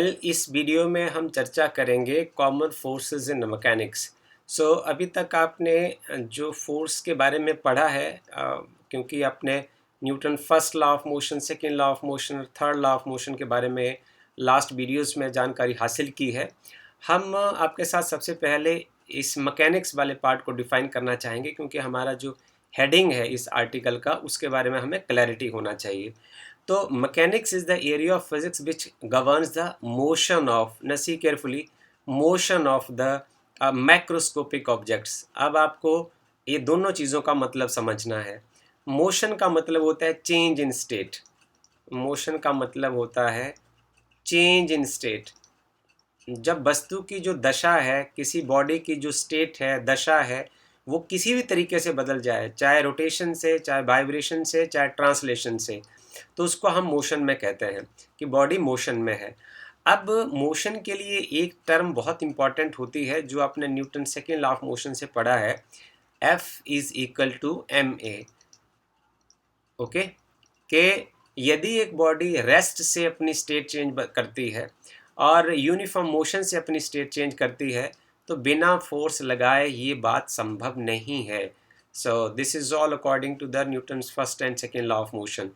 इस वीडियो में हम चर्चा करेंगे कॉमन फोर्सेस इन मैकेनिक्स। अभी तक आपने जो फोर्स के बारे में पढ़ा है, क्योंकि आपने Newton first law of motion, second law of motion और थर्ड लॉ ऑफ मोशन के बारे में लास्ट वीडियोस में जानकारी हासिल की है। हम आपके साथ सबसे पहले इस मैकेनिक्स वाले पार्ट को डिफाइन करना चाहेंगे, क्योंकि हमारा जो हेडिंग है इस आर्टिकल का उसके बारे में हमें क्लैरिटी होना चाहिए। तो mechanics is the area of physics which governs the motion of, न see carefully, motion of the macroscopic objects. अब आपको ये दोनों चीज़ों का मतलब समझना है। मोशन का मतलब होता है चेंज इन स्टेट। मोशन का मतलब होता है चेंज इन स्टेट। जब वस्तु की जो दशा है, किसी बॉडी की जो स्टेट है, दशा है, वो किसी भी तरीके से बदल जाए, चाहे रोटेशन से, चाहे वाइब्रेशन से, चाहे ट्रांसलेशन से, तो उसको हम मोशन में कहते हैं कि बॉडी मोशन में है। अब मोशन के लिए एक टर्म बहुत इंपॉर्टेंट होती है जो आपने Newton second law of motion से पढ़ा है, F is equal to M A. Okay, कि यदि एक बॉडी रेस्ट से अपनी स्टेट चेंज करती है और यूनिफॉर्म मोशन से अपनी स्टेट चेंज करती है, तो बिना फोर्स लगाए ये बात संभव नहीं है। So this is all according to the Newton's first and second law of motion.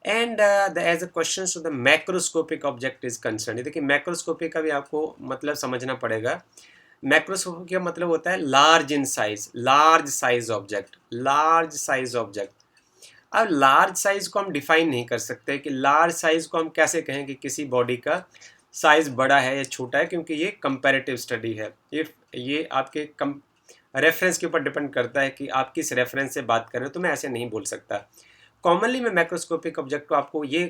And as a question to the macroscopic object is concern, देखिए मैक्रोस्कोपिक का भी आपको मतलब समझना पड़ेगा। मैक्रोस्कोपिक का मतलब होता है large in size, large size object, large size object. अब लार्ज साइज को हम डिफाइन नहीं कर सकते कि लार्ज साइज को हम कैसे कहें कि किसी बॉडी का साइज बड़ा है या छोटा है, क्योंकि ये कंपैरेटिव स्टडी है। ये आपके रेफरेंस के ऊपर डिपेंड करता है कि आप किस रेफरेंस से बात कर रहे हो, तो मैं ऐसे नहीं बोल सकता। कॉमनली मैं मैक्रोस्कोपिक ऑब्जेक्ट को आपको ये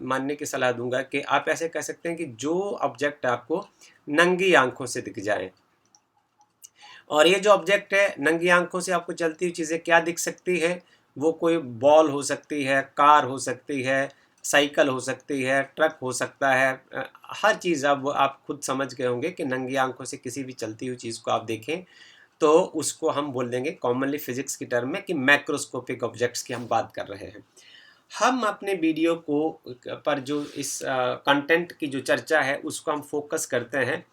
मानने की सलाह दूंगा कि आप ऐसे कह सकते हैं कि जो ऑब्जेक्ट आपको नंगी आंखों से दिख जाए। और ये जो ऑब्जेक्ट है, नंगी आंखों से आपको चलती हुई चीज़ें क्या दिख सकती है? वो कोई बॉल हो सकती है, कार हो सकती है, साइकिल हो सकती है, ट्रक हो सकता है। हर चीज़ अब आप खुद समझ गए होंगे कि नंगी आंखों से किसी भी चलती हुई चीज़ को आप देखें तो उसको हम बोल देंगे कॉमनली फिजिक्स की टर्म में कि मैक्रोस्कोपिक ऑब्जेक्ट्स की हम बात कर रहे हैं। हम अपने वीडियो को पर जो इस कंटेंट की जो चर्चा है उसको हम फोकस करते हैं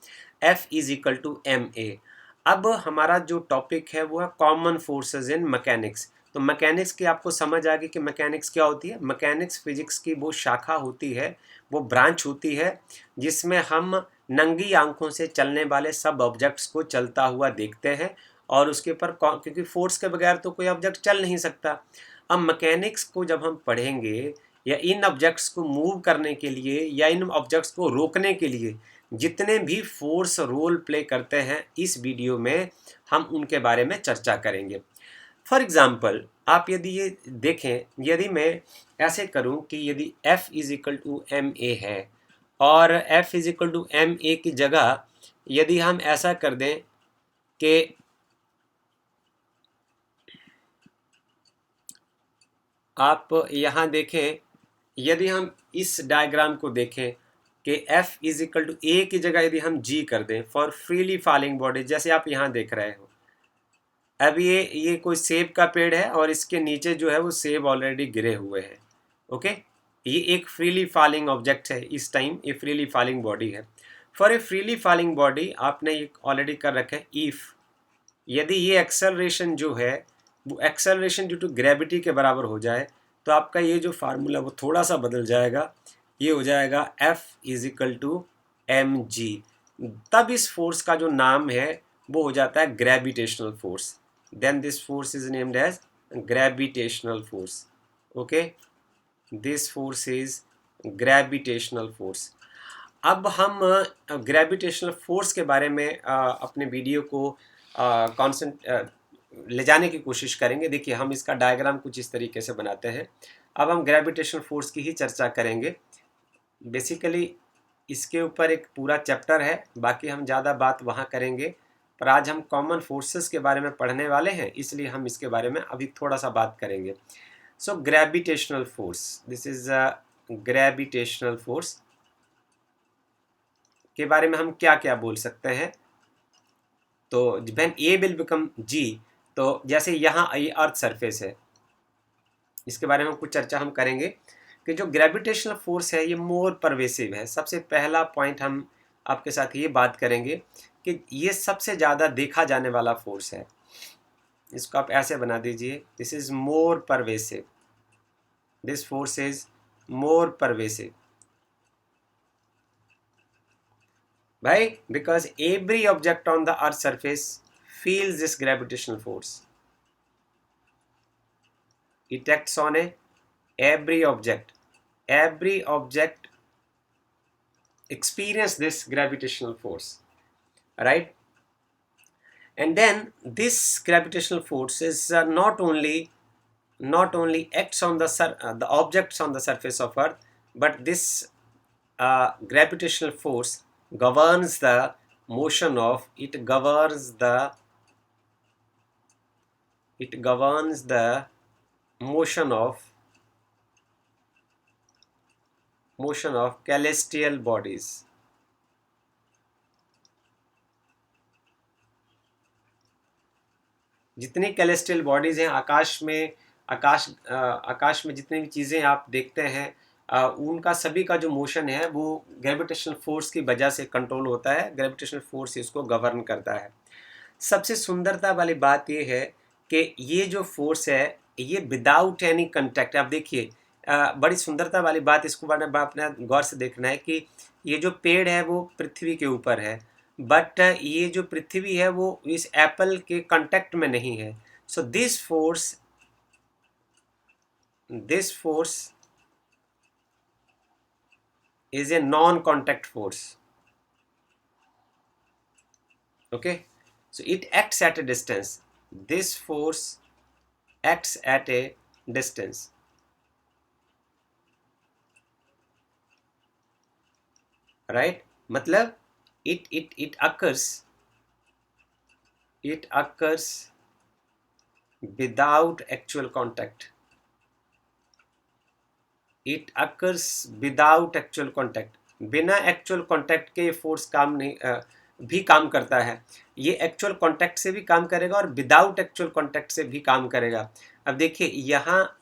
F is equal to M A. अब हमारा जो टॉपिक है वो है कॉमन फोर्सेस इन मैकेनिक्स। तो मैकेनिक्स की आपको समझ आ गई कि मैकेनिक्स क्या होती है। मैकेनिक्स फिजिक्स की वो शाखा होती है, वो ब्रांच होती है जिसमें हम नंगी आंखों से चलने वाले सब ऑब्जेक्ट्स को चलता हुआ देखते हैं और उसके ऊपर, क्योंकि फोर्स के बगैर तो कोई ऑब्जेक्ट चल नहीं सकता। अब मैकेनिक्स को जब हम पढ़ेंगे या इन ऑब्जेक्ट्स को मूव करने के लिए या इन ऑब्जेक्ट्स को रोकने के लिए जितने भी फोर्स रोल प्ले करते हैं, इस वीडियो में हम उनके बारे में चर्चा करेंगे। फॉर एग्जाम्पल, आप यदि ये देखें, यदि मैं ऐसे करूं कि यदि F is equal to M A है और F is equal to M A की जगह यदि हम ऐसा कर दें कि आप यहाँ देखें, यदि हम इस डायग्राम को देखें कि F इज इक्वल टू ए की जगह यदि हम G कर दें फॉर फ्रीली फॉलिंग बॉडी, जैसे आप यहाँ देख रहे हो। अब ये कोई सेब का पेड़ है और इसके नीचे जो है वो सेब ऑलरेडी गिरे हुए हैं। ओके, ये एक फ्रीली फॉलिंग ऑब्जेक्ट है, इस टाइम ये फ्रीली फॉलिंग बॉडी है। For a freely falling body आपने ये ऑलरेडी कर रखा है, इफ यदि ये एक्सेलरेशन जो है वो एक्सेलरेशन ड्यू टू ग्रेविटी के बराबर हो जाए, तो आपका ये जो फार्मूला वो थोड़ा सा बदल जाएगा। ये हो जाएगा F is equal to M G. तब इस फोर्स का जो नाम है वो हो जाता है gravitational force. Then this force is named as gravitational force. Okay, this force is gravitational force. अब हम ग्रेविटेशनल फोर्स के बारे में अपने वीडियो को ले जाने की कोशिश करेंगे। देखिए, हम इसका डायग्राम कुछ इस तरीके से बनाते हैं। अब हम ग्रेविटेशनल फोर्स की ही चर्चा करेंगे। बेसिकली इसके ऊपर एक पूरा चैप्टर है, बाकी हम ज़्यादा बात वहाँ करेंगे, पर आज हम कॉमन फोर्सेस के बारे में पढ़ने वाले हैं, इसलिए हम इसके बारे में अभी थोड़ा सा बात करेंगे। So gravitational force, this is gravitational force के बारे में हम क्या क्या बोल सकते हैं। तो व्हेन ए विल बिकम जी, तो जैसे यहाँ ये अर्थ सरफेस है, इसके बारे में कुछ चर्चा हम करेंगे कि जो ग्रेविटेशनल फोर्स है ये मोर परवेसिव है। सबसे पहला पॉइंट हम आपके साथ ये बात करेंगे कि ये सबसे ज़्यादा देखा जाने वाला फोर्स है। इसको आप ऐसे बना दीजिए, this is more pervasive, this force is more pervasive. भाई because every object on the earth surface feels this gravitational force. It acts on every object. Every object experience this gravitational force, right? And then this gravitational force is not only acts on the objects on the surface of Earth, but this gravitational force governs the motion of it governs the motion of celestial bodies. जितनी कैलेस्टियल bodies हैं आकाश में जितनी भी चीज़ें आप देखते हैं, उनका सभी का जो मोशन है वो ग्रेविटेशनल फोर्स की वजह से कंट्रोल होता है। ग्रेविटेशनल फोर्स इसको गवर्न करता है। सबसे सुंदरता वाली बात ये है कि ये जो फोर्स है ये विदाउट एनी कंटेक्ट, आप देखिए बड़ी सुंदरता वाली बात, इसको आपने गौर से देखना है कि ये जो पेड़ है वो पृथ्वी के ऊपर है, बट ये जो पृथ्वी है वो इस एप्पल के कांटेक्ट में नहीं है। So this force is a non-contact force. Okay, so it acts at a distance. This force acts at a distance. Right, मतलब it occurs without actual contact. It occurs without actual contact. बिना actual contact के ये force भी काम करता है। ये actual contact से भी काम करेगा और विदाउट एक्चुअल कॉन्टैक्ट से भी काम करेगा। अब देखिए यहाँ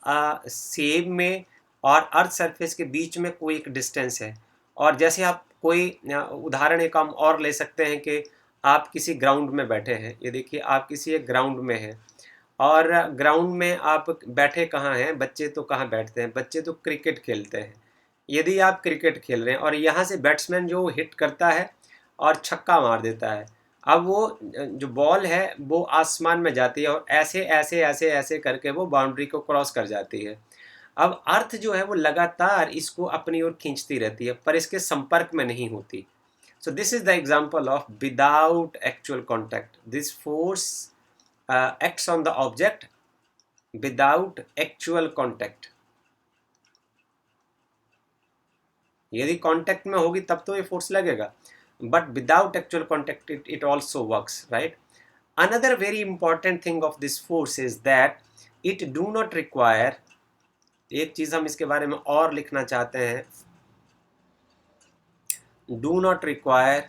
सेब में और अर्थ सरफेस के बीच में कोई एक डिस्टेंस है, और जैसे आप कोई उदाहरण एक हम और ले सकते हैं कि आप किसी ग्राउंड में बैठे हैं। ये देखिए आप किसी एक ग्राउंड में हैं, और ग्राउंड में आप बैठे कहाँ हैं? बच्चे तो कहाँ बैठते हैं? बच्चे तो क्रिकेट खेलते हैं। यदि आप क्रिकेट खेल रहे हैं और यहाँ से बैट्समैन जो हिट करता है और छक्का मार देता है, अब वो जो बॉल है वो आसमान में जाती है और ऐसे ऐसे ऐसे ऐसे करके वो बाउंड्री को क्रॉस कर जाती है। अब अर्थ जो है वो लगातार इसको अपनी ओर खींचती रहती है पर इसके संपर्क में नहीं होती। सो this is the example of without actual contact. This force acts on the object without actual contact. यदि कांटेक्ट में होगी तब तो ये फोर्स लगेगा, but without actual contact it also works, right? Another very important thing of this force is that it do not require, एक चीज हम इसके बारे में और लिखना चाहते हैं, do not require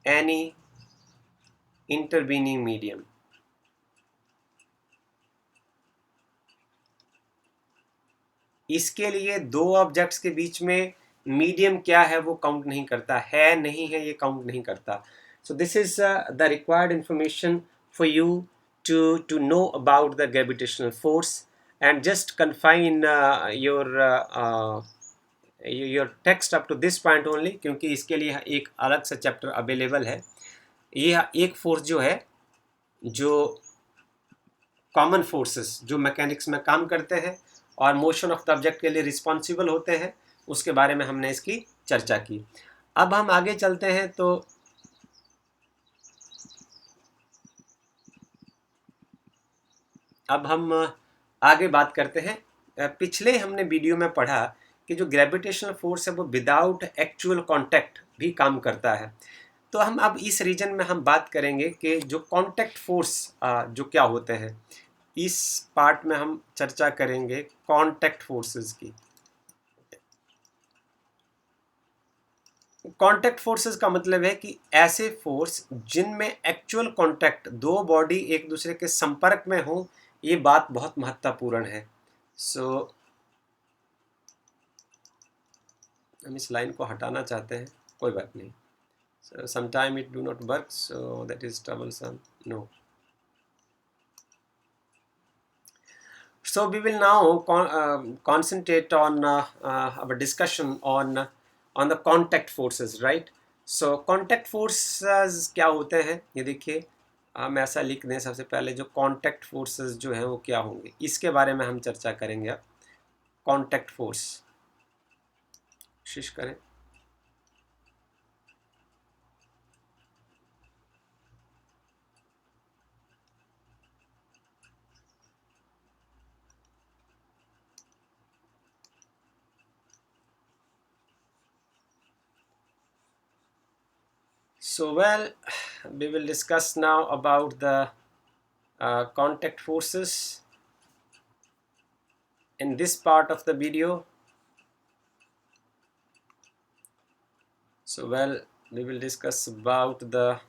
any intervening medium. इसके लिए दो ऑब्जेक्ट्स के बीच में मीडियम क्या है वो काउंट नहीं करता है, नहीं है ये काउंट नहीं करता। सो this is the required information for you to know about the gravitational force, and just confine your text up to this point only, क्योंकि इसके लिए एक अलग सा चैप्टर अवेलेबल है। ये एक फोर्स जो है, जो कॉमन फोर्सेस जो मैकेनिक्स में काम करते हैं और मोशन ऑफ द ऑब्जेक्ट के लिए रिस्पॉन्सिबल होते हैं, उसके बारे में हमने इसकी चर्चा की। अब हम आगे चलते हैं, तो अब हम आगे बात करते हैं। पिछले हमने वीडियो में पढ़ा कि जो ग्रेविटेशनल फोर्स है वो विदाउट एक्चुअल कांटेक्ट भी काम करता है। तो हम अब इस रीजन में हम बात करेंगे कि जो कांटेक्ट फोर्स जो क्या होते हैं। इस पार्ट में हम चर्चा करेंगे कांटेक्ट फोर्सेस की। कांटेक्ट फोर्सेस का मतलब है कि ऐसे फोर्स जिनमें एक्चुअल कांटेक्ट, दो बॉडी एक दूसरे के संपर्क में हो, ये बात बहुत महत्वपूर्ण है। सो हम इस लाइन को हटाना चाहते हैं, कोई बात नहीं। So sometime it do not work, so that is troublesome. No. So we will now concentrate on our discussion on the contact forces, right? So contact forces क्या होते हैं, ये देखिए हम ऐसा लिख दें सबसे पहले, जो contact forces जो हैं वो क्या होंगे, इसके बारे में हम चर्चा करेंगे अब। contact force, कोशिश करें। So well, we will discuss now about the contact forces in this part of the video. So well, we will discuss about the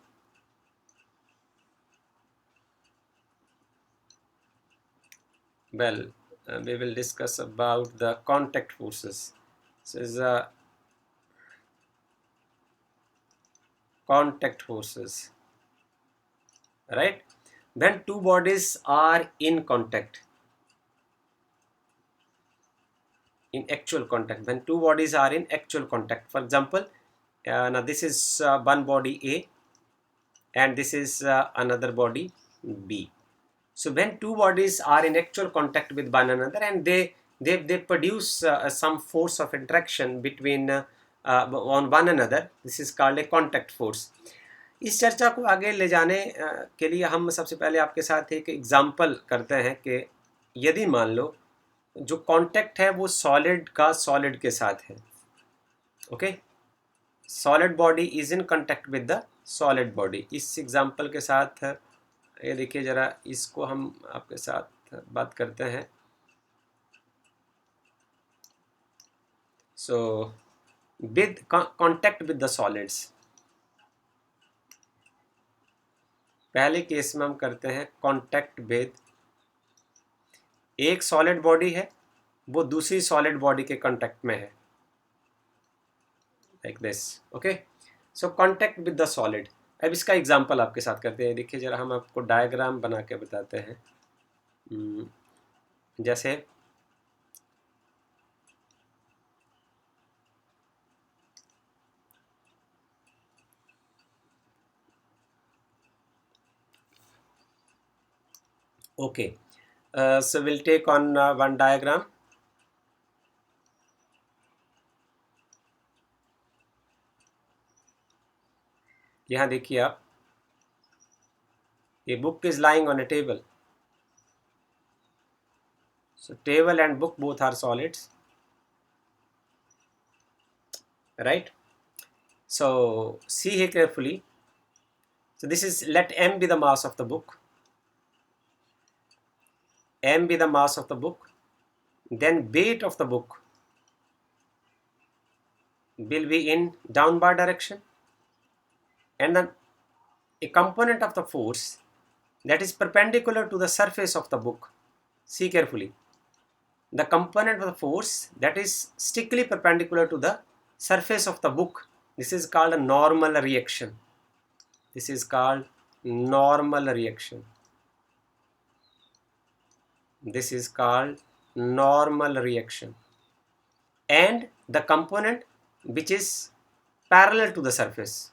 we will discuss about the contact forces. So is contact forces, right? When two bodies are in contact, in actual contact, when two bodies are in actual contact, for example, now this is one body A and this is another body B. So when two bodies are in actual contact with one another and they produce some force of interaction between on one another, this is called a contact force. इस चर्चा को आगे ले जाने के लिए हम सबसे पहले आपके साथ एक एग्जांपल करते हैं कि यदि मान लो जो कांटेक्ट है वो सॉलिड का सॉलिड के साथ है, okay, solid body is in contact with the solid body. इस एग्जांपल के साथ ये देखिए ज़रा, इसको हम आपके साथ बात करते हैं। So with contact with the solids, पहले केस में हम करते हैं कांटेक्ट विद, एक सॉलिड बॉडी है वो दूसरी सॉलिड बॉडी के कांटेक्ट में है, like this, okay. So contact with the solid. अब इसका एग्जांपल आपके साथ करते हैं। देखिए जरा, हम आपको डायग्राम बना के बताते हैं। जैसे okay, so we'll take on one diagram. यहाँ देखिए आप, a book is lying on a table. So table and book both are solids, right? So see here carefully. So this is, let m be the mass of the book, m be the mass of the book, then weight of the book will be in downward direction, and then a component of the force that is perpendicular to the surface of the book. See carefully, the component of the force that is strictly perpendicular to the surface of the book, this is called a normal reaction. This is called normal reaction. This is called normal reaction. And the component which is parallel to the surface,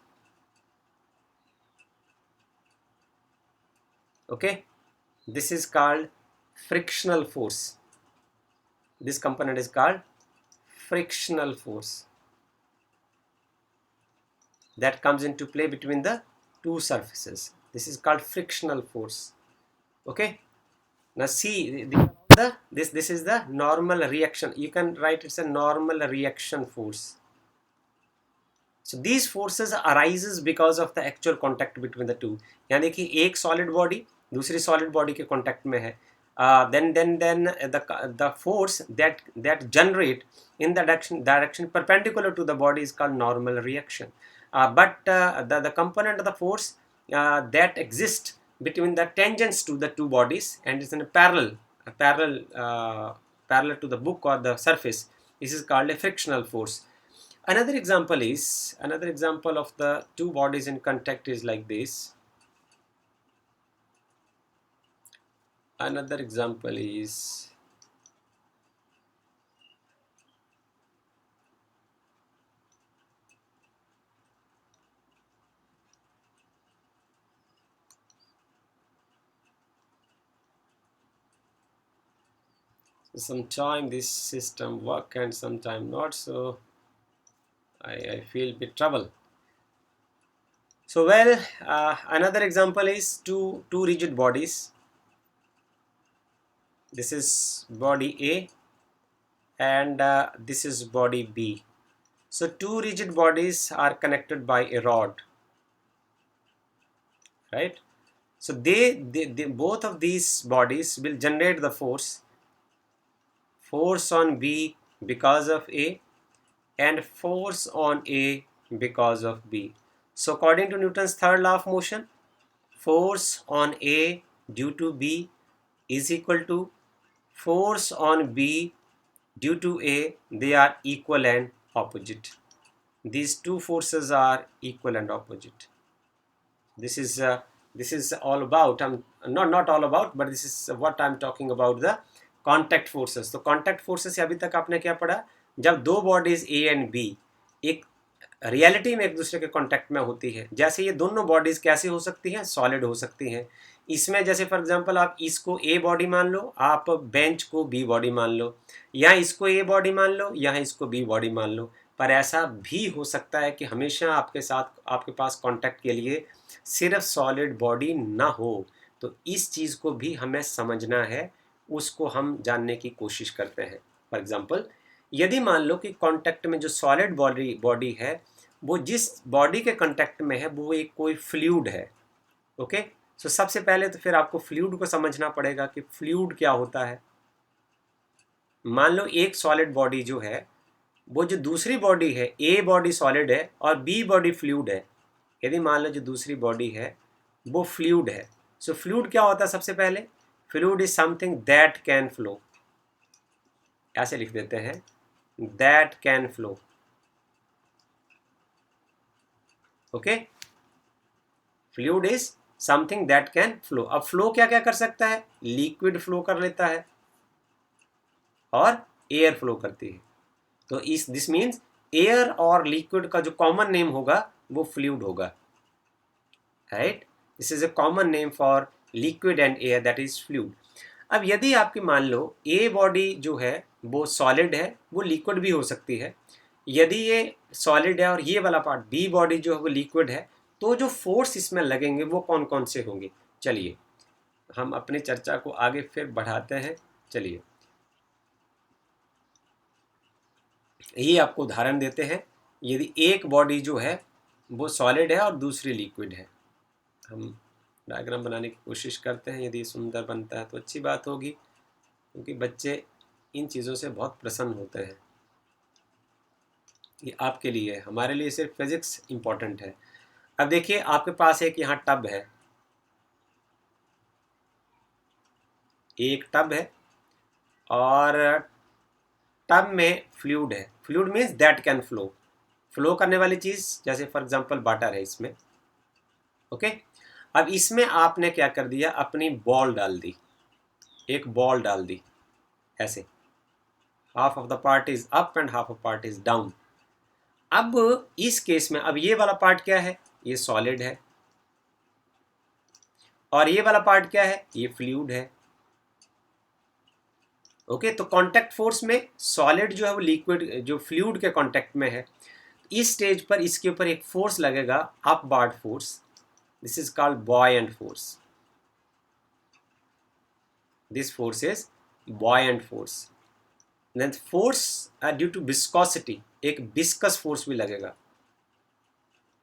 okay, this is called frictional force. This component is called frictional force that comes into play between the two surfaces. This is called frictional force, okay. Now see, this is the normal reaction. You can write it's a normal reaction force. So these forces arises because of the actual contact between the two. यानी कि एक solid body दूसरी solid body के contact में है, then the force that generate in the direction perpendicular to the body is called normal reaction. But the component of the force that exists between the tangents to the two bodies and it's in a parallel to the book or the surface. This is called a frictional force. Another example of the two bodies in contact is like this. Another example is sometime this system work and sometime not, so I feel a bit trouble. So well, another example is two rigid bodies. This is body A and this is body B. So two rigid bodies are connected by a rod, right? So they both of these bodies will generate the force on B because of A and force on A because of B. So according to Newton's third law of motion, force on A due to B is equal to force on B due to A. They are equal and opposite. These two forces are equal and opposite. This is all about, not all about, but this is what I'm talking about, the contact forces. तो contact forces से अभी तक आपने क्या पढ़ा? जब दो bodies A and B एक रियलिटी में एक दूसरे के कांटेक्ट में होती है, जैसे ये दोनों बॉडीज कैसे हो सकती हैं? सॉलिड हो सकती हैं। इसमें जैसे फॉर एग्जांपल आप इसको A बॉडी मान लो, आप बेंच को B बॉडी मान लो, या इसको A बॉडी मान लो, या इसको B बॉडी मान लो। पर ऐसा भी हो सकता है कि हमेशा आपके साथ आपके पास कांटेक्ट के लिए सिर्फ सॉलिड बॉडी ना हो। तो इस चीज़ को भी हमें समझना है, उसको हम जानने की कोशिश करते हैं। फॉर एग्जांपल, यदि मान लो कि कांटेक्ट में जो सॉलिड बॉडी है वो जिस बॉडी के कांटेक्ट में है वो एक कोई फ्लूइड है। ओके, सो सबसे पहले तो फिर आपको फ्लूइड को समझना पड़ेगा कि फ्लूइड क्या होता है। मान लो एक सॉलिड बॉडी जो है वो जो दूसरी बॉडी है, ए बॉडी सॉलिड है और बी बॉडी फ्लूइड है। यदि मान लो जो दूसरी बॉडी है वो फ्लूइड है, सो फ्लूइड क्या होता है? सबसे पहले fluid is something that can flow. ऐसे लिख देते हैं, that can flow. Okay, fluid is something that can flow. अब फ्लो क्या क्या कर सकता है? लिक्विड फ्लो कर लेता है और एयर फ्लो करती है। तो दिस मीन्स एयर और लिक्विड का जो कॉमन नेम होगा वो फ्लूइड होगा, right? This is a common name for liquid and air, that is fluid. अब यदि आपकी मान लो ए बॉडी जो है वो सॉलिड है, वो लिक्विड भी हो सकती है। यदि ये सॉलिड है और ये वाला पार्ट बी बॉडी जो है वो लिक्विड है, तो जो फोर्स इसमें लगेंगे वो कौन कौन से होंगे? चलिए हम अपनी चर्चा को आगे फिर बढ़ाते हैं। चलिए ये आपको उदाहरण देते हैं। यदि एक बॉडी जो है वो सॉलिड है और दूसरी लिक्विड है, हम डायग्राम बनाने की कोशिश करते हैं। यदि सुंदर बनता है तो अच्छी बात होगी, क्योंकि बच्चे इन चीज़ों से बहुत प्रसन्न होते हैं। ये आपके लिए है, हमारे लिए सिर्फ फिजिक्स इम्पॉर्टेंट है। अब देखिए आपके पास एक यहाँ टब है, एक टब है और टब में फ्लूइड है। Fluid means that can flow, flow करने वाली चीज़, जैसे फॉर एग्जांपल वाटर है इसमें। ओके, अब इसमें आपने क्या कर दिया? अपनी बॉल डाल दी, एक बॉल डाल दी ऐसे, half of the part is up and half of part is down. अब इस केस में अब ये वाला पार्ट क्या है? ये सॉलिड है, और ये वाला पार्ट क्या है? ये फ्लूइड है। ओके, तो कांटेक्ट फोर्स में सॉलिड जो है वो लिक्विड जो फ्लूइड के कांटेक्ट में है, इस स्टेज पर इसके ऊपर एक फोर्स लगेगा, upward force. This is called buoyant force. This force is buoyant force. Then force due to viscosity, एक विस्कस फोर्स भी लगेगा,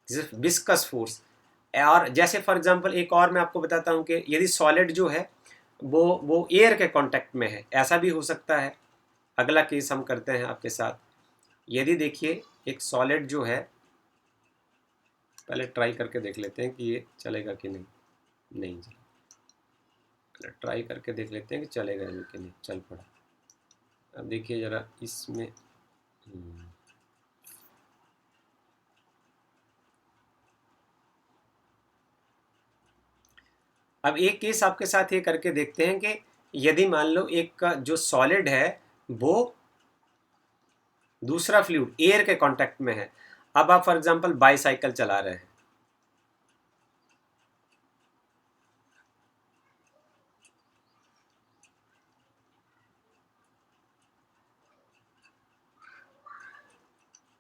दिस इज विस्कस फोर्स। और जैसे फॉर एग्जांपल एक और मैं आपको बताता हूँ कि यदि सॉलिड जो है वो एयर के कांटेक्ट में है, ऐसा भी हो सकता है। अगला केस हम करते हैं आपके साथ। यदि देखिए एक सॉलिड जो है, पहले ट्राई करके देख लेते हैं कि ये चलेगा कि नहीं। नहीं ट्राई करके देख लेते हैं कि चलेगा इनके लिए। चल पड़ा। अब देखिए ज़रा इसमें अब एक केस आपके साथ ये करके देखते हैं कि यदि मान लो एक का जो सॉलिड है वो दूसरा फ्लूइड एयर के कांटेक्ट में है। अब आप फॉर एग्जांपल बाईसाइकिल चला रहे हैं,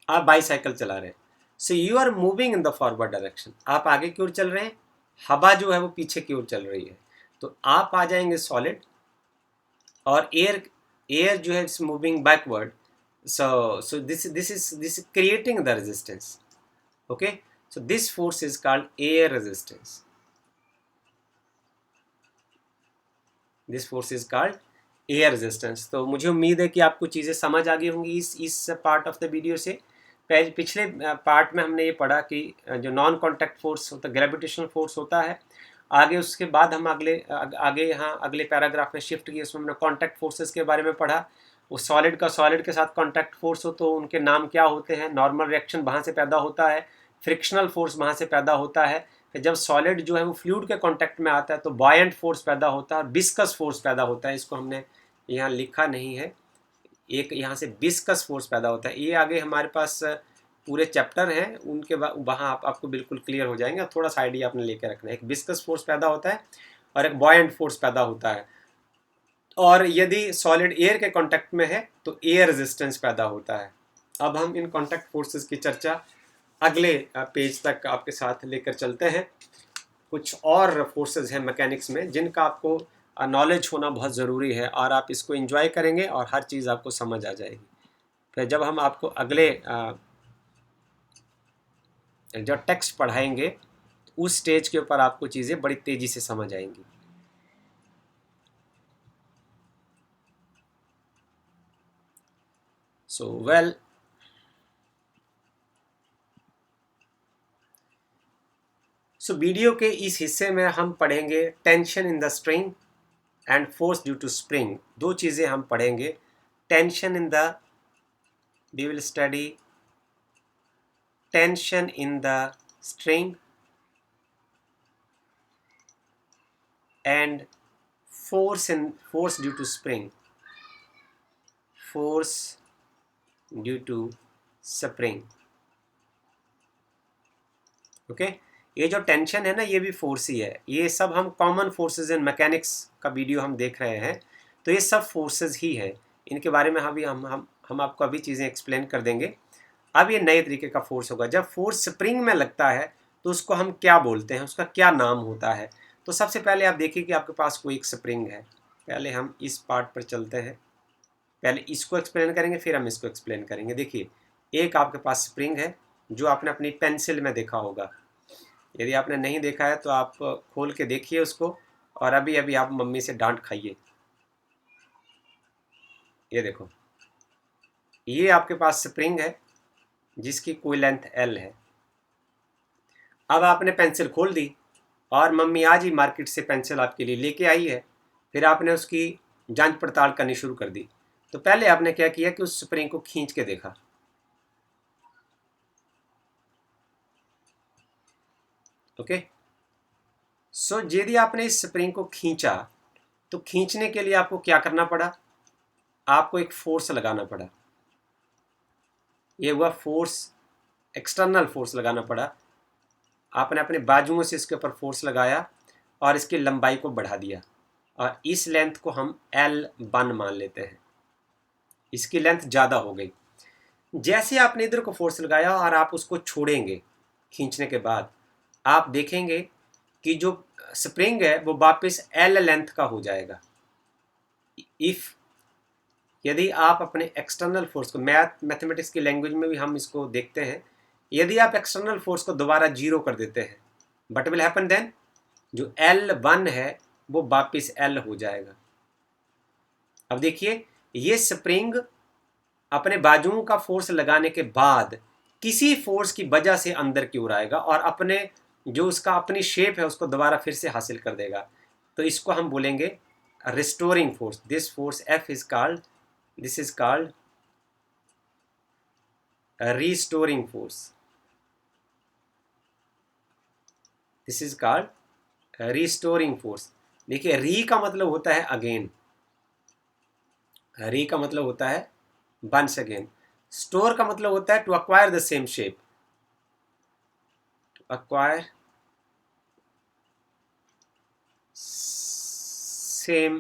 आप बाईसाइकिल चला रहे हैं, so you are moving in the forward direction, आप आगे की ओर चल रहे हैं, हवा जो है वो पीछे की ओर चल रही है, तो आप आ जाएंगे सॉलिड और एयर एयर जो है it's moving backward, so this is creating the resistance. Okay, so this force is called air resistance. This force is called air resistance. तो मुझे उम्मीद है कि आपको चीज़ें समझ आ गई होंगी इस पार्ट ऑफ द वीडियो से। पिछले पार्ट में हमने ये पढ़ा कि जो नॉन कॉन्टैक्ट फोर्स होता है ग्रेविटेशनल फोर्स होता है। आगे उसके बाद हम आगे यहाँ अगले पैराग्राफ में शिफ्ट किए, उसमें हमने कॉन्टैक्ट फोर्सेस के बारे में पढ़ा। वो सॉलिड का सॉलिड के साथ कॉन्टैक्ट फोर्स हो तो उनके नाम क्या होते हैं, नॉर्मल रिएक्शन वहाँ से पैदा होता है, फ्रिक्शनल फोर्स वहाँ से पैदा होता है। फिर जब सॉलिड जो है वो फ्लूइड के कांटेक्ट में आता है तो बॉयंट फोर्स पैदा होता है, विस्कस फोर्स पैदा होता है। इसको हमने यहाँ लिखा नहीं है, एक यहाँ से विस्कस फोर्स पैदा होता है। ये आगे हमारे पास पूरे चैप्टर हैं, उनके वहाँ आपको बिल्कुल क्लियर हो जाएंगे। थोड़ा सा आइडिया आपने लेकर रखना है। एक विस्कस फोर्स पैदा होता है और एक बॉयंट फोर्स पैदा होता है। और यदि सॉलिड एयर के कांटेक्ट में है तो एयर रेजिस्टेंस पैदा होता है। अब हम इन कांटेक्ट फोर्सेस की चर्चा अगले पेज तक आपके साथ लेकर चलते हैं। कुछ और फोर्सेस हैं मैकेनिक्स में जिनका आपको नॉलेज होना बहुत ज़रूरी है और आप इसको एंजॉय करेंगे और हर चीज़ आपको समझ आ जाएगी। फिर जब हम आपको अगले जो टेक्स्ट पढ़ाएंगे उस स्टेज के ऊपर आपको चीज़ें बड़ी तेज़ी से समझ आएंगी। सो वीडियो के इस हिस्से में हम पढ़ेंगे tension in the string and force due to spring. दो चीज़ें हम पढ़ेंगे। Tension in the we will study tension in the string and force due to spring, force due to spring. Okay, ये जो टेंशन है ना ये भी फोर्स ही है। ये सब हम कॉमन फोर्सेस इन मैकेनिक्स का वीडियो हम देख रहे हैं, तो ये सब फोर्सेस ही है। इनके बारे में अभी हम आपको अभी चीज़ें एक्सप्लेन कर देंगे। अब ये नए तरीके का फोर्स होगा। जब फोर्स स्प्रिंग में लगता है तो उसको हम क्या बोलते हैं, उसका क्या नाम होता है। तो सबसे पहले आप देखिए कि आपके पास कोई एक स्प्रिंग है। पहले हम इस पार्ट पर चलते हैं, पहले इसको एक्सप्लेन करेंगे फिर हम इसको एक्सप्लेन करेंगे। देखिए, एक आपके पास स्प्रिंग है जो आपने अपनी पेंसिल में देखा होगा। यदि आपने नहीं देखा है तो आप खोल के देखिए उसको और अभी अभी आप मम्मी से डांट खाइए। ये देखो, ये आपके पास स्प्रिंग है जिसकी कोई लेंथ L है। अब आपने पेंसिल खोल दी और मम्मी आज ही मार्केट से पेंसिल आपके लिए लेके आई है। फिर आपने उसकी जांच पड़ताल करनी शुरू कर दी। तो पहले आपने क्या किया कि उस स्प्रिंग को खींच के देखा। ओके, सो यदि आपने इस स्प्रिंग को खींचा तो खींचने के लिए आपको क्या करना पड़ा, आपको एक फोर्स लगाना पड़ा। ये हुआ फोर्स, एक्सटर्नल फोर्स लगाना पड़ा। आपने अपने बाजुओं से इसके ऊपर फोर्स लगाया और इसकी लंबाई को बढ़ा दिया और इस लेंथ को हम L1 मान लेते हैं। इसकी लेंथ ज़्यादा हो गई। जैसे आपने इधर को फोर्स लगाया और आप उसको छोड़ेंगे खींचने के बाद, आप देखेंगे कि जो स्प्रिंग है वो वापस L लेंथ का हो जाएगा। इफ़ यदि आप अपने एक्सटर्नल फोर्स को, मैथमेटिक्स की लैंग्वेज में भी हम इसको देखते हैं, यदि आप एक्सटर्नल फोर्स को दोबारा जीरो कर देते हैं, बट विल हैपन देन जो L1 है वो वापस L हो जाएगा। अब देखिए, ये स्प्रिंग अपने बाजुओं का फोर्स लगाने के बाद किसी फोर्स की वजह से अंदर की ओर आएगा और अपने जो उसका अपनी शेप है उसको दोबारा फिर से हासिल कर देगा। तो इसको हम बोलेंगे restoring force. This force F is called, this is called restoring force. This is called restoring force. देखिए री का मतलब होता है अगेन, री का मतलब होता है वंस अगेन. स्टोर का मतलब होता है to acquire the same shape, to acquire same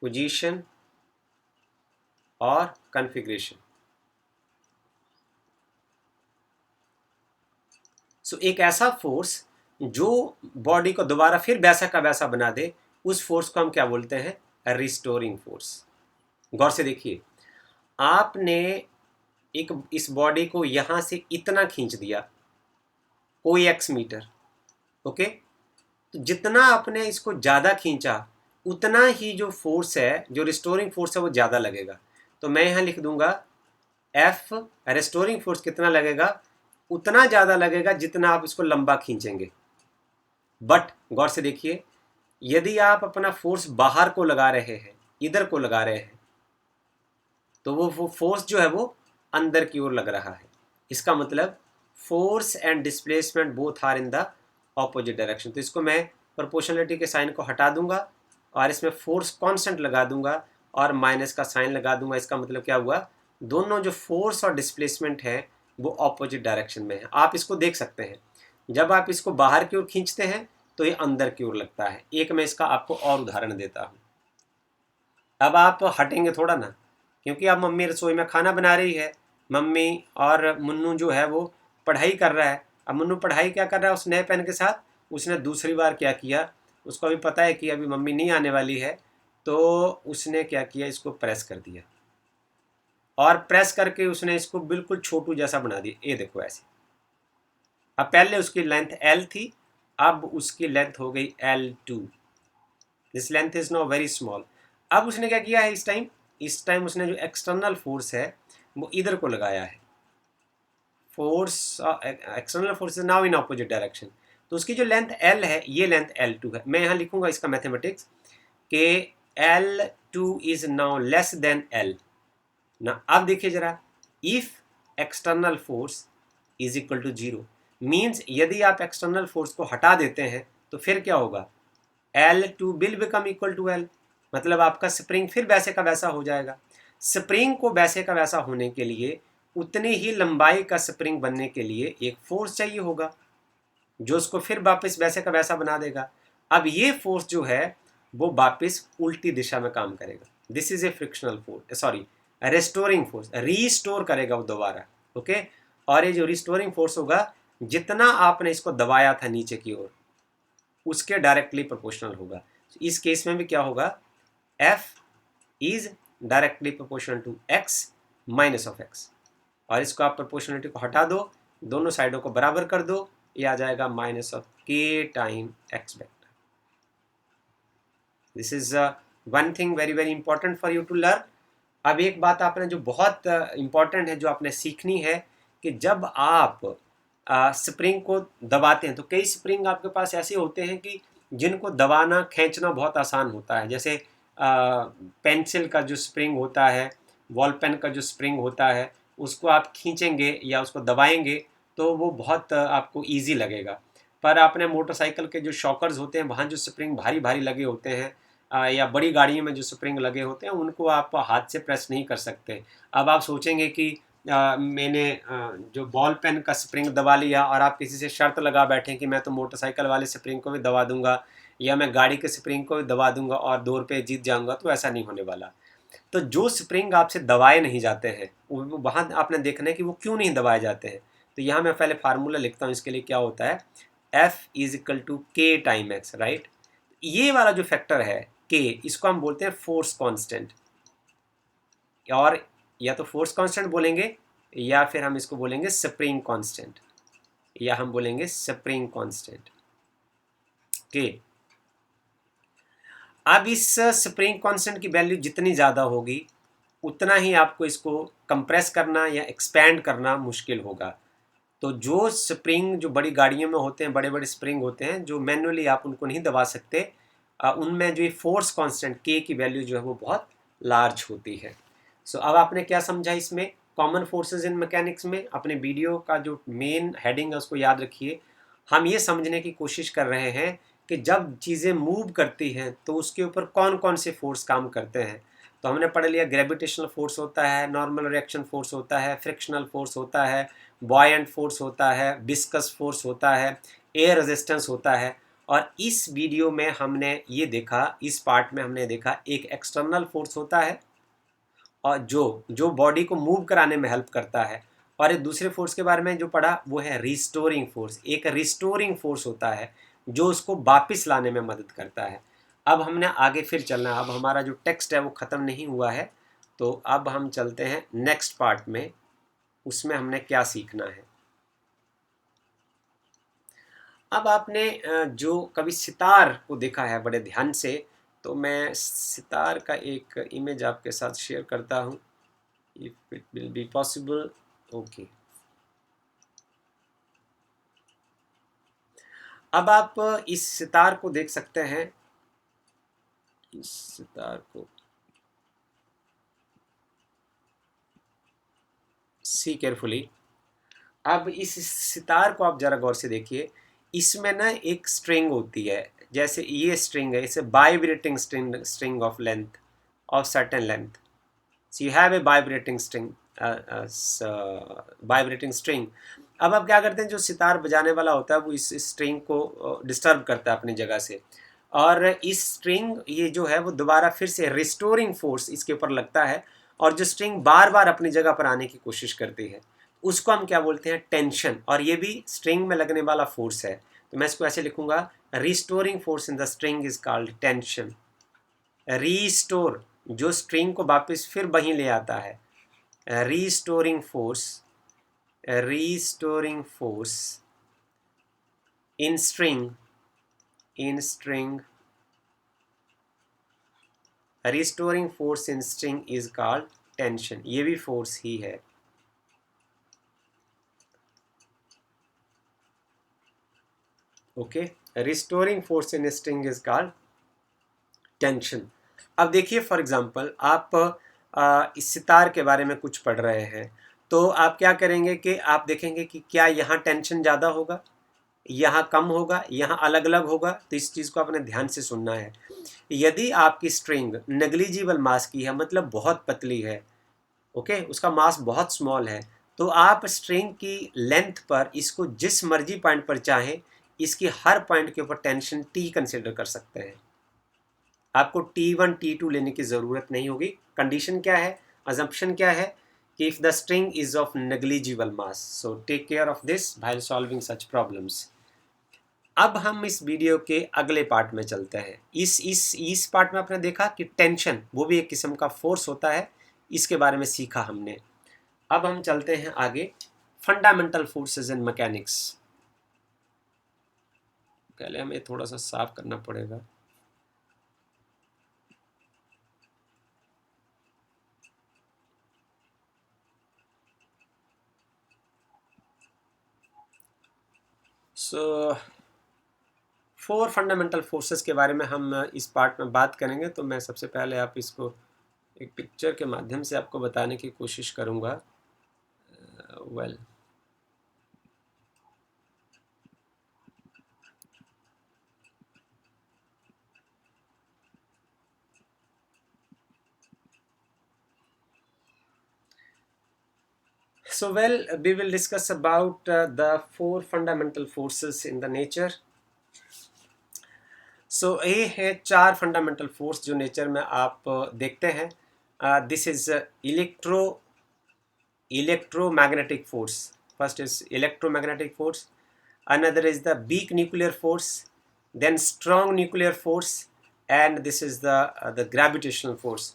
position और कॉन्फ़िगरेशन. सो एक ऐसा फोर्स जो बॉडी को दोबारा फिर वैसा का वैसा बना दे, उस फोर्स को हम क्या बोलते हैं? Restoring force. गौर से देखिए, आपने एक इस बॉडी को यहां से इतना खींच दिया, कोई एक्स मीटर, ओके. तो जितना आपने इसको ज़्यादा खींचा उतना ही जो फोर्स है, जो रिस्टोरिंग फोर्स है, वो ज़्यादा लगेगा. तो मैं यहाँ लिख दूंगा एफ रिस्टोरिंग फोर्स कितना लगेगा? उतना ज़्यादा लगेगा जितना आप इसको लंबा खींचेंगे. बट गौर से देखिए, यदि आप अपना फोर्स बाहर को लगा रहे हैं, इधर को लगा रहे हैं, तो वो फोर्स जो है वो अंदर की ओर लग रहा है. इसका मतलब force and displacement both are in the opposite direction. तो इसको मैं प्रोपोर्शनलिटी के साइन को हटा दूंगा और इसमें फोर्स कांस्टेंट लगा दूंगा और माइनस का साइन लगा दूंगा. इसका मतलब क्या हुआ? दोनों जो फोर्स और डिस्प्लेसमेंट है वो ऑपोजिट डायरेक्शन में है. आप इसको देख सकते हैं, जब आप इसको बाहर की ओर खींचते हैं तो ये अंदर की ओर लगता है. एक मैं इसका आपको और उदाहरण देता हूँ. अब आप हटेंगे थोड़ा ना, क्योंकि अब मम्मी रसोई में खाना बना रही है, मम्मी और मुन्नू जो है वो पढ़ाई कर रहा है. अब मुन्नू पढ़ाई क्या कर रहा है? उस नए पेन के साथ उसने दूसरी बार क्या किया, उसको अभी पता है कि अभी मम्मी नहीं आने वाली है, तो उसने क्या किया, इसको प्रेस कर दिया और प्रेस करके उसने इसको बिल्कुल छोटू जैसा बना दिया. ये देखो ऐसे. अब पहले उसकी लेंथ L थी, अब उसकी लेंथ हो गई L2. This length is now very small. अब उसने क्या किया है इस टाइम उसने जो एक्सटर्नल फोर्स है वो इधर को लगाया है. Force external force is now in opposite direction. तो उसकी जो लेंथ L है, ये लेंथ L2 है. मैं यहाँ लिखूंगा इसका मैथमेटिक्स कि L2 is now less than L ना. अब देखिए जरा, if external force is equal to 0 means यदि आप एक्सटर्नल फोर्स को हटा देते हैं तो फिर क्या होगा? L2 will become equal to L. मतलब आपका स्प्रिंग फिर वैसे का वैसा हो जाएगा. स्प्रिंग को वैसे का वैसा होने के लिए, उतनी ही लंबाई का स्प्रिंग बनने के लिए एक फोर्स चाहिए होगा जो उसको फिर वापस वैसे का वैसा बना देगा. अब ये फोर्स जो है वो वापस उल्टी दिशा में काम करेगा. This is a frictional force, sorry restoring force. Restore करेगा वो दोबारा, ओके. और ये जो रिस्टोरिंग फोर्स होगा, जितना आपने इसको दबाया था नीचे की ओर, उसके डायरेक्टली प्रोपोर्शनल होगा. इस केस में भी क्या होगा? F is directly proportional to x minus of x. और इसको आप प्रोपोर्शनलिटी को हटा दो, दोनों साइडों को बराबर कर दो, ये आ जाएगा minus of k time x vector. This is one thing very very important for you to learn. अब एक बात आपने जो बहुत इंपॉर्टेंट है, जो आपने सीखनी है, कि जब आप स्प्रिंग को दबाते हैं, तो कई स्प्रिंग आपके पास ऐसे होते हैं कि जिनको दबाना खींचना बहुत आसान होता है. जैसे पेंसिल का जो स्प्रिंग होता है, बॉल पेन का जो स्प्रिंग होता है, उसको आप खींचेंगे या उसको दबाएंगे तो वो बहुत आपको इजी लगेगा. पर आपने मोटरसाइकिल के जो शॉकर्स होते हैं, वहाँ जो स्प्रिंग भारी भारी लगे होते हैं, या बड़ी गाड़ियों में जो स्प्रिंग लगे होते हैं, उनको आप हाथ से प्रेस नहीं कर सकते. अब आप सोचेंगे कि मैंने जो बॉल पेन का स्प्रिंग दबा लिया, और आप किसी से शर्त लगा बैठे कि मैं तो मोटरसाइकिल वाले स्प्रिंग को भी दबा दूंगा या मैं गाड़ी के स्प्रिंग को भी दबा दूंगा और 2 रुपये जीत जाऊंगा. तो ऐसा नहीं होने वाला. तो जो स्प्रिंग आपसे दबाए नहीं जाते हैं, वहाँ आपने देखना है कि वो क्यों नहीं दबाए जाते हैं. तो यहाँ मैं पहले फार्मूला लिखता हूँ इसके लिए. क्या होता है? F इज इक्वल टू के टाइम एक्स, राइट. ये वाला जो फैक्टर है के, इसको हम बोलते हैं फोर्स कांस्टेंट. और या तो फोर्स कांस्टेंट बोलेंगे या फिर हम इसको बोलेंगे स्प्रिंग कांस्टेंट, या हम बोलेंगे स्प्रिंग कांस्टेंट के. अब इस स्प्रिंग कांस्टेंट की वैल्यू जितनी ज़्यादा होगी, उतना ही आपको इसको कंप्रेस करना या एक्सपैंड करना मुश्किल होगा. तो जो स्प्रिंग जो बड़ी गाड़ियों में होते हैं, बड़े बड़े स्प्रिंग होते हैं जो मैनुअली आप उनको नहीं दबा सकते, उनमें जो ये फोर्स कांस्टेंट के की वैल्यू जो है वो बहुत लार्ज होती है। सो अब आपने क्या समझा इसमें कॉमन फोर्सेस इन मैकेनिक्स में? अपने वीडियो का जो मेन हेडिंग है उसको याद रखिए। हम ये समझने की कोशिश कर रहे हैं कि जब चीज़ें मूव करती हैं तो उसके ऊपर कौन कौन से फोर्स काम करते हैं। तो हमने पढ़ लिया ग्रेविटेशनल फोर्स होता है, नॉर्मल रिएक्शन फोर्स होता है, फ्रिक्शनल फोर्स होता है, बॉयंट फोर्स होता है, विस्कस फोर्स होता है, एयर रेजिस्टेंस होता है। और इस वीडियो में हमने ये देखा, इस पार्ट में हमने देखा एक एक्सटर्नल फोर्स होता है और जो जो बॉडी को मूव कराने में हेल्प करता है। और एक दूसरे फोर्स के बारे में जो पढ़ा वो है रिस्टोरिंग फोर्स। एक रिस्टोरिंग फोर्स होता है जो उसको वापस लाने में मदद करता है। अब हमने आगे फिर चलना है, अब हमारा जो टेक्स्ट है वो ख़त्म नहीं हुआ है, तो अब हम चलते हैं नेक्स्ट पार्ट में, उसमें हमने क्या सीखना है। अब आपने जो कभी सितार को देखा है बड़े ध्यान से, तो मैं सितार का एक इमेज आपके साथ शेयर करता हूँ, if it will be possible. Okay, अब आप इस सितार को देख सकते हैं, इस सितार को सी केयरफुली। अब इस सितार को आप जरा गौर से देखिए, इसमें ना एक स्ट्रिंग होती है, जैसे ये स्ट्रिंग है, इसे vibrating string of length, of certain length. So you have a vibrating string. अब आप क्या करते हैं, जो सितार बजाने वाला होता है वो इस स्ट्रिंग को डिस्टर्ब करता है अपनी जगह से, और इस स्ट्रिंग ये जो है वो दोबारा फिर से रिस्टोरिंग फोर्स इसके ऊपर लगता है, और जो स्ट्रिंग बार बार अपनी जगह पर आने की कोशिश करती है उसको हम क्या बोलते हैं, टेंशन। और ये भी स्ट्रिंग में लगने वाला फोर्स है, तो मैं इसको ऐसे लिखूंगा, restoring force in the string is called tension. Restore जो स्ट्रिंग को वापस फिर वहीं ले आता है, restoring force in string restoring force in string is called tension. ये भी फोर्स ही है। Okay, restoring force in string is called tension. अब देखिए फॉर एग्जांपल आप इस सितार के बारे में कुछ पढ़ रहे हैं, तो आप क्या करेंगे कि आप देखेंगे कि क्या यहाँ टेंशन ज़्यादा होगा, यहाँ कम होगा, यहाँ अलग अलग होगा। तो इस चीज़ को आपने ध्यान से सुनना है। यदि आपकी स्ट्रिंग नेग्लिजिबल मास की है, मतलब बहुत पतली है, ओके, उसका मास बहुत स्मॉल है, तो आप स्ट्रिंग की लेंथ पर इसको जिस मर्जी पॉइंट पर चाहें, इसकी हर पॉइंट के ऊपर टेंशन टी कंसिडर कर सकते हैं। आपको T1 T2 लेने की ज़रूरत नहीं होगी। कंडीशन क्या है, अजम्पशन क्या है कि if the string is of negligible mass, so take care of this while solving such problems. अब हम इस वीडियो के अगले पार्ट में चलते हैं। इस पार्ट में आपने देखा कि टेंशन वो भी एक किस्म का फोर्स होता है, इसके बारे में सीखा हमने। अब हम चलते हैं आगे, फंडामेंटल फोर्सेस इन मैकेनिक्स। पहले हमें थोड़ा सा साफ करना पड़ेगा। सो 4 फंडामेंटल फोर्सेस के बारे में हम इस पार्ट में बात करेंगे। तो मैं सबसे पहले आप इसको एक पिक्चर के माध्यम से आपको बताने की कोशिश करूँगा। Well we will discuss about the 4 fundamental forces in the nature. ये है 4 फंडामेंटल फोर्स जो नेचर में आप देखते हैं। This is electromagnetic force. First is electromagnetic force, another is the weak nuclear force, then strong nuclear force, and this is the gravitational force.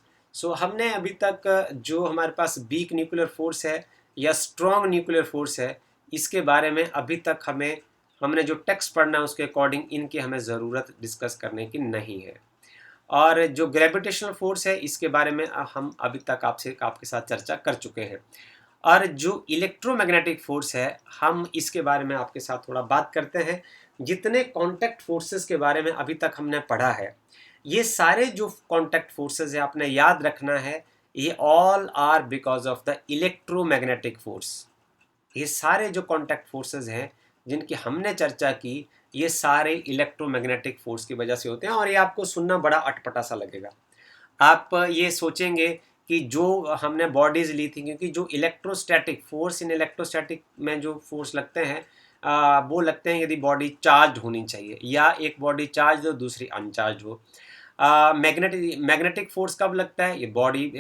हमने अभी तक जो हमारे पास weak nuclear force है या strong nuclear force है, इसके बारे में अभी तक हमने जो टेक्स्ट पढ़ना है उसके अकॉर्डिंग इनकी हमें ज़रूरत डिस्कस करने की नहीं है। और जो ग्रेविटेशनल फोर्स है इसके बारे में हम अभी तक आपके साथ चर्चा कर चुके हैं। और जो इलेक्ट्रोमैग्नेटिक फोर्स है, हम इसके बारे में आपके साथ थोड़ा बात करते हैं। जितने कॉन्टैक्ट फोर्सेस के बारे में अभी तक हमने पढ़ा है, ये सारे जो कॉन्टैक्ट फोर्सेस है आपने याद रखना है, ये all are because of the electromagnetic force. ये सारे जो कॉन्टैक्ट फोर्सेस हैं जिनकी हमने चर्चा की, ये सारे इलेक्ट्रोमैग्नेटिक फोर्स की वजह से होते हैं। और ये आपको सुनना बड़ा अटपटा सा लगेगा। आप ये सोचेंगे कि जो हमने बॉडीज ली थी, क्योंकि जो इलेक्ट्रोस्टैटिक फोर्स, इन इलेक्ट्रोस्टैटिक में जो फोर्स लगते हैं वो लगते हैं यदि बॉडी चार्ज होनी चाहिए, या एक बॉडी चार्ज हो दूसरी अनचार्ज हो। मैग्नेटिक फोर्स कब लगता है? ये बॉडी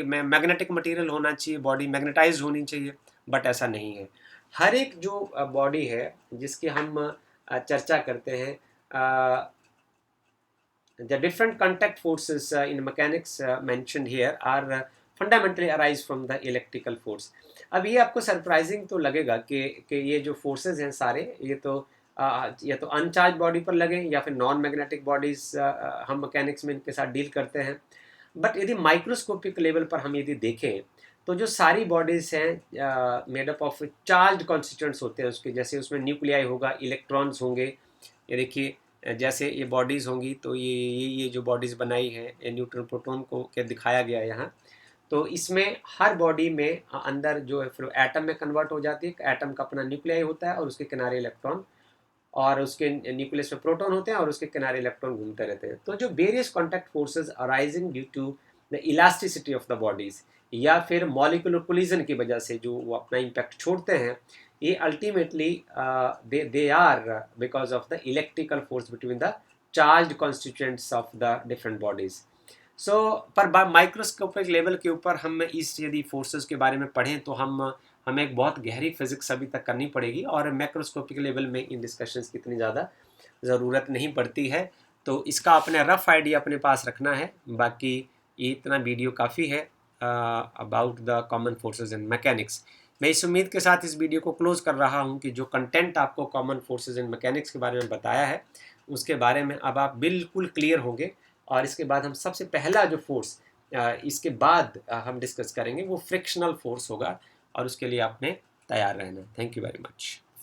में मैग्नेटिक मटेरियल होना चाहिए, बॉडी मैग्नेटाइज होनी चाहिए, बट ऐसा नहीं है। हर एक जो बॉडी है जिसकी हम चर्चा करते हैं, the different contact forces in mechanics mentioned here are fundamentally arise from the electrical force. अब ये आपको सरप्राइजिंग तो लगेगा कि ये जो फोर्सेस हैं सारे, ये तो या तो अनचार्ज बॉडी पर लगे या फिर नॉन मैग्नेटिक बॉडीज हम मैकेनिक्स में इनके साथ डील करते हैं। बट यदि माइक्रोस्कोपिक लेवल पर हम यदि देखें तो जो सारी बॉडीज हैं made up of charge constituents होते हैं उसके, जैसे उसमें न्यूक्लियाई होगा, इलेक्ट्रॉन्स होंगे। ये देखिए जैसे ये बॉडीज़ होंगी, तो ये जो बॉडीज़ बनाई है, ये न्यूट्रॉन प्रोटॉन को क्या दिखाया गया है यहाँ। तो इसमें हर बॉडी में अंदर जो है फिर एटम में कन्वर्ट हो जाती है। एटम का अपना न्यूक्लियाई होता है और उसके किनारे इलेक्ट्रॉन, और उसके न्यूक्लियस में प्रोटॉन होते हैं और उसके किनारे इलेक्ट्रॉन घूमते रहते हैं। तो जो various contact forces arising due to the elasticity of the bodies, या फिर मॉलिक्यूलर कोलिजन की वजह से जो वो अपना इम्पैक्ट छोड़ते हैं, ये ultimately they are because of the electrical force between the charged constituents of the different bodies. So पर माइक्रोस्कोपिक लेवल के ऊपर हम इस यदि फोर्सेस के बारे में पढ़ें तो हमें एक बहुत गहरी फिजिक्स अभी तक करनी पड़ेगी, और मैक्रोस्कोपिक लेवल में इन डिस्कशंस की इतनी ज़्यादा ज़रूरत नहीं पड़ती है। तो इसका अपने रफ आइडिया अपने पास रखना है। बाकी ये इतना वीडियो काफ़ी है about the common forces in mechanics. मैं इस उम्मीद के साथ इस वीडियो को क्लोज कर रहा हूं कि जो कंटेंट आपको कॉमन फोर्सेस इन मैकेनिक्स के बारे में बताया है, उसके बारे में अब आप बिल्कुल क्लियर होंगे। और इसके बाद हम सबसे पहला जो फोर्स इसके बाद हम डिस्कस करेंगे वो फ्रिक्शनल फोर्स होगा, और उसके लिए आपने तैयार रहना। Thank you very much.